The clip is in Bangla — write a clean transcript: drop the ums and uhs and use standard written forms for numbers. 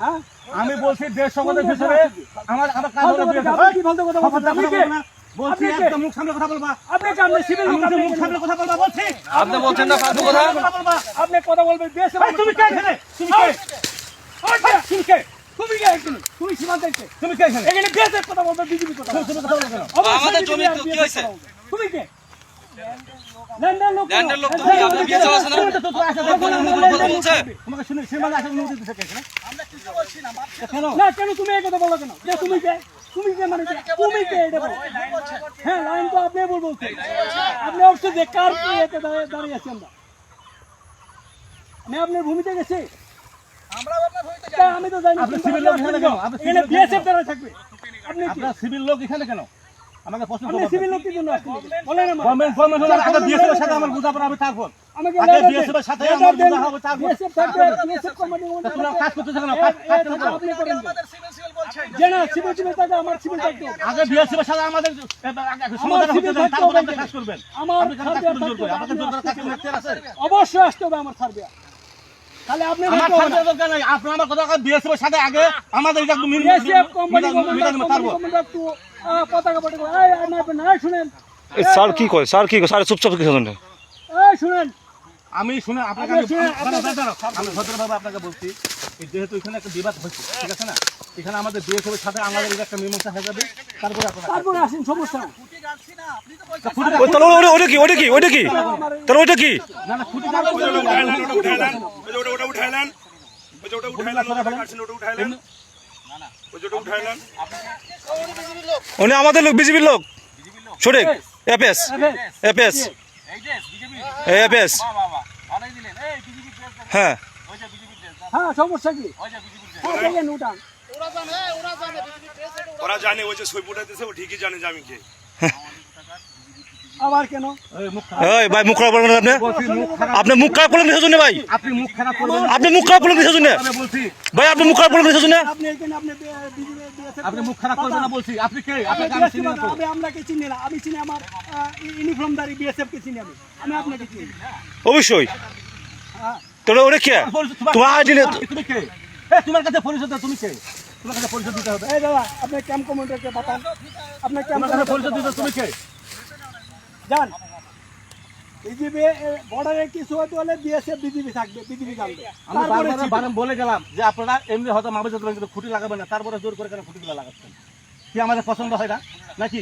হ্যাঁ আমি বলছি দেশ সম্বন্ধে হিসেবে আমার কাজ হলো কি বলতে কথা বলছেন বলছি একদম মুখ সামনে কথা বলবা। আপনি কামনে সিভিল মুখ সামনে কথা বলবা বলছি। আপনি বলছেন না ফালতু কথা। আপনি কথা বলবেন দেশে তুমি কে এখানে? তুমি কে? তুমি কে? তুমি কে এখানে? তুমি সীমান্তে কে? তুমি কে এখানে? এখানে দেশের কথা বলবে বিজেপি কথা বলবে। তুমি কথা বলো কেন? আমাদের জমি তো কি হইছে? তুমি কে? ল্যান্ডের লোক তো কি আপনার বিয়ে চলছে না? বলছে তোমাকে শুনে সীমানা আসলে অনুমতি দিতে কে এখানে? আমরা কিছু বলছি না কেন তুমি এই কথা বলো কেন? যে তুমি কে মানে তুমি কে এটা বলো। হ্যাঁ লাইন তো আপনি বলছেন। আপনি অবশ্যই যে কার এতে দাঁড়িয়ে আছি আমরা। আমি আপনার ভূমিতে গেছি। আমি তো জানি আপনি সিভিল লোক এখানে কেন? এখানে বিএসএফ দ্বারা থাকবে। আপনি কি আপনার সিভিল লোক এখানে কেন? আমাকে প্রশ্ন আপনি করবেন। সিভিল লোক কি জন্য আসছেন? বলেন আমার। গভর্নমেন্ট হলো আগে বিএসএফ এর সাথে আমার বোঝাপড়া হবে তারপর। আমাকে আগে বিএসএফ এর সাথে আমার বোঝা হবে তারপর। বিএসএফ থাকবে বিএসএফ কমান্ডিং তোমরা কাজ করতেছ কেন? কাজ করতে দাও। আপনি করেন যে না সিভিল থাকবে আমার সিভিল থাকবে আগে বিএসএফ এর সাথে আমাদের সমাধান হতে দেন তারপর আপনি কাজ করবেন। আমার আপনি কেন কাজ করতে জোর করে? আপনাদের জোর করে কাজ করতে আছে? অবশ্যই আসতে হবে আমার সার্বিয়া। তাহলে আপনি আমার সার্বিয়া দরকার নাই। আপনার আমার কথা বিএসএফ এর সাথে আগে আমাদের এটা বিএসএফ কোম্পানি তারপর একটু পতাকা পতাকা এই শুনেন স্যার কি কয়? স্যার কি কয়? স্যার চুপচাপ কি শুনেন? এই শুনেন আমি শুনে আপনাকে আমি ভদ্রভাবে আপনাকে বলছি যেহেতু এখানে একটা বিবাদ হচ্ছে ঠিক আছে না এখানে আমাদের বিএসএফ এর সাথে আমাদের একটা মীমাংসা হয়ে যাবে তারপরে আসেন সমস্যা না ওটা কি তাহলে ওইটা কি? না না খুঁটি উনি আমাদের লোক, বিজেপির লোক সঠিক। এপিএস হ্যাঁ হ্যাঁ সমস্যা কি ওরা জানে ওই যে সই ফুটাইতেছে ও ঠিকই জানে যে আমি কে। আবার কেন এই ভাই মুখ খারাপ করলেন আপনি মুখ খারাপ করলেন কিসের জন্য ভাই? আপনি মুখ খারাপ করবেন আপনি মুখ খারাপ করলেন কিসের জন্য আমি বলছি ভাই? আপনি মুখ খারাপ করলেন কিসের জন্য? আপনি এখানে আপনি মুখ খারাপ করবেন না বলছি আপনি কে আমরা কে চিনি না আমি চিনি আমার ইউনিফর্মধারী বিএসএফ কে চিনি আমি আপনাকে চিনি অবশ্যই তোরা ওরে কে তোমার আইডি তুমি কে তোমার কাছে পরিচয় দাও তুমি কে তোমার কাছে পরিচয় দিতে হবে এই দাদা আপনি ক্যাম্প কমান্ডারকে বাতান আপনার ক্যাম্প তোমার কাছে পরিচয় দিতে তুমি কে যান বিজেপি বর্ডারে কিছু হতে হলে বিএসএফ বিজেপি থাকবে বিজেপি থাকবে আমি বারবার বলে গেলাম যে আপনারা এমনি হয়তো মামে যেতে কিন্তু খুঁটি লাগাবেন না তারপরে জোর করে কেন খুঁটিগুলো লাগাচ্ছেন কি আমাদের পছন্দ হয় না নাকি